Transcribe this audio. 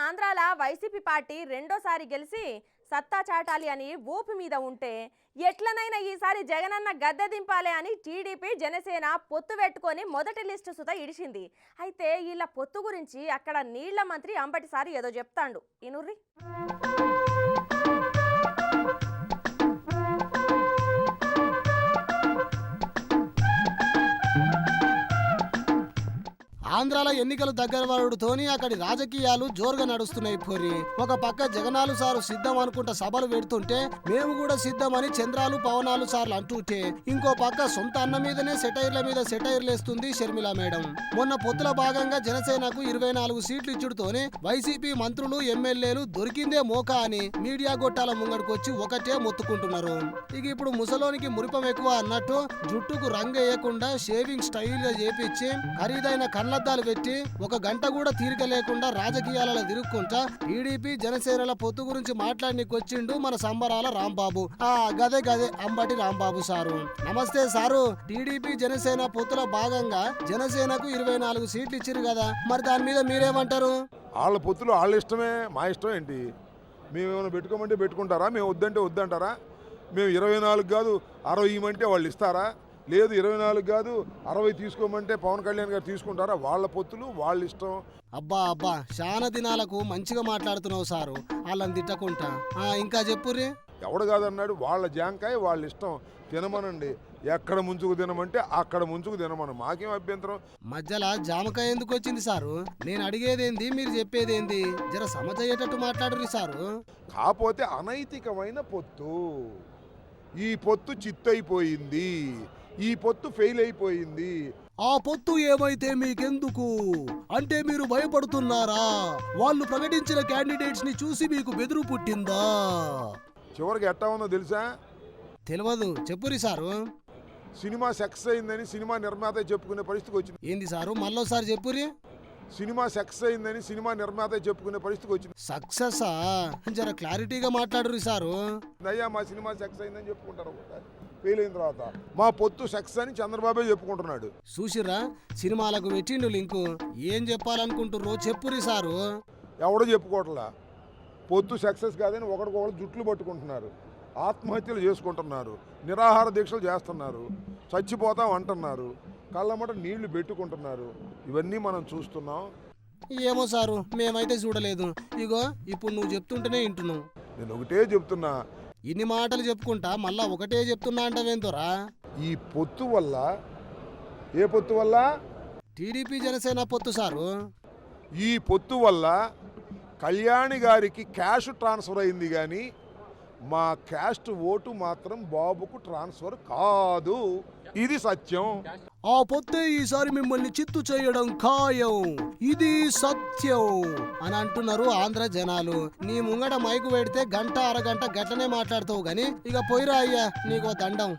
ఆంధ్రాల YCP party రెండోసారి గెలిచి సత్తా చాటాలి అని ఊపి మీద ఉంటే ఎట్లనైనా ఈసారి జగనన్న గద్దె దింపాలి అని టీడీపీ జనసేన పొత్తు పెట్టుకొని మొదటి లిస్టు సుత ఇడిచింది. అయితే వీళ్ళ పొత్తు గురించి అక్కడ నీళ్ల మంత్రి అంబటిసారి ఏదో చెప్తాండు ఇనుర్రి. ఆంధ్రాల ఎన్నికలు దగ్గర వాడుతోని అక్కడి రాజకీయాలు జోరుగా నడుస్తున్నాయి. పోరి ఒక పక్క జగనాలు సారు సిద్ధం అనుకుంటా సభలు పెడుతుంటే మేము కూడా సిద్ధమని చంద్రాలు పవనాలు సార్లు అంటుంటే ఇంకో పక్క సొంత అన్న మీదనే సెటైర్ల మీద సెటైర్లు వేస్తుంది షర్మిల మేడం. మొన్న పొత్తుల భాగంగా జనసేనకు 24 సీట్లు ఇచ్చుడుతోనే వైసీపీ మంత్రులు ఎమ్మెల్యేలు దొరికిందే మోకా అని మీడియా గొట్టాల ముంగడికొచ్చి ఒకటే మొత్తుకుంటున్నారు. ఇక ఇప్పుడు ముసలోనికి మురిపం ఎక్కువ అన్నట్టు జుట్టుకు రంగు వేయకుండా షేవింగ్ స్టైల్ గా చేపించి ఖరీదైన కళ్ళద్దాలు పెట్టి ఒక గంట కూడా తీరిక లేకుండా రాజకీయాలలో తిరుక్కుంటా టీడీపీ జనసేనల పొత్తు గురించి మాట్లాడనీకొచ్చిండు మన సంబరాల రాంబాబు. గదే అంబటి రాంబాబు సారు. నమస్తే సారు. టీడీపీ జనసేన పొత్తుల భాగంగా జనసేనకు 24 సీట్లు ఇచ్చిరు కదా, మరి దాని మీద మీరేమంటారు? వాళ్ళ పొత్తులు వాళ్ళ ఇష్టమే, మా ఇష్టం ఏంటి? మేము ఏమైనా పెట్టుకోమంటే పెట్టుకుంటారా, మేము వద్దంటే వద్దంటారా? మేము 24 కాదు 60 ఇవ్వమంటే వాళ్ళు ఇస్తారా? లేదు 24 కాదు 60 తీసుకోమంటే పవన్ కళ్యాణ్ గారు తీసుకుంటారా? వాళ్ళ పొత్తులు వాళ్ళ ఇష్టం. అబ్బా చాలా దినాలకు మంచిగా మాట్లాడుతున్నావు సారు, వాళ్ళని తిట్టకుంటా. ఇంకా చెప్పుర్రి. ఎవడు కాదన్నాడు? వాళ్ళ జాంకాయ వాళ్ళ ఇష్టం, తినమనండి. ఎక్కడ ముంచుకు తినమంటే అక్కడ ముంచుకు తినమను, మాకేం అభ్యంతరం. మధ్యలో జామకాయ ఎందుకు వచ్చింది సారు? నేను అడిగేదేంది, మీరు చెప్పేదేంది? జర సమజయ్యేటట్టు మాట్లాడుర్రి సారు. కాకపోతే అనైతికమైన పొత్తు, ఈ పొత్తు చిత్తైపోయింది, ఈ పొత్తు ఫెయిల్ అయిపోయింది. ఆ పొత్తు ఏమైతే మీకెందుకు అంటే మీరు భయపడుతున్నారా? వాళ్ళు ప్రకటించిన క్యాండిడేట్స్ ని చూసి మీకు బెదురు పుట్టిందా? చివరికి ఎట్టా ఉందో తెలుసా? తెలియదు, చెప్పురి సారు. సినిమా సక్సెస్ అయిందని సినిమా నిర్మాత చెప్పుకునే పరిస్థితికి వచ్చింది. ఏంది సారు, మళ్ళోసారి చెప్పురి. సినిమా సక్సెస్ అయిందని సినిమా నిర్మాత చెప్పుకునే పరిస్థితికి వచ్చింది. సక్సెసా? జర క్లారిటీగా మాట్లాడురి సారు. అయ్యా మా సినిమా సక్సెస్ అయిందని చెప్పుకుంటారు, ఫెయిల్ అయిన తర్వాత మా పొత్తు సక్సెస్ అని చంద్రబాబే చెప్పుకుంటున్నాడు. చూసిరా, సినిమాలకు పెట్టిండు లింకు. ఏం చెప్పాలనుకుంటుర్రో చెప్పురి సారు. ఎవడో చెప్పుకోవట్లా. పొత్తు సక్సెస్ కాదని ఒకరికొకరు జుట్లు పట్టుకుంటున్నారు, ఆత్మహత్యలు చేసుకుంటున్నారు, నిరాహార దీక్షలు చేస్తున్నారు, చచ్చిపోతాం అంటున్నారు, కళ్ళమట నీళ్లు పెట్టుకుంటున్నారు. ఇవన్నీ మనం చూస్తున్నాం. ఏమో సారు, మేమైతే చూడలేదు. ఇగో ఇప్పుడు నువ్వు చెప్తుంటేనే వింటున్నావు. నేను ఒకటే చెప్తున్నా, ఇన్ని మాటలు చెప్పుకుంటా మళ్ళా ఒకటే చెప్తున్నా అంటవేంతోరా? ఈ పొత్తు వల్ల, ఏ పొత్తు వల్ల? టీడీపీ జనసేన పొత్తు సారు. ఈ పొత్తు వల్ల కళ్యాణి గారికి క్యాష్ ట్రాన్స్ఫర్ అయింది కానీ మా క్యాస్ట్ ఓటు మాత్రం బాబుకు ట్రాన్స్ఫర్ కాదు. ఇది సత్యం. ఆ పొత్తే ఈసారి మిమ్మల్ని చిత్తు చేయడం ఖాయం, ఇది సత్యం అని అంటున్నారు ఆంధ్ర జనాలు. నీ ముంగడ మైకు పెడితే గంట అరగంట గట్లనే మాట్లాడతావు గాని ఇక పోయిరా అయ్యా, నీకో దండం.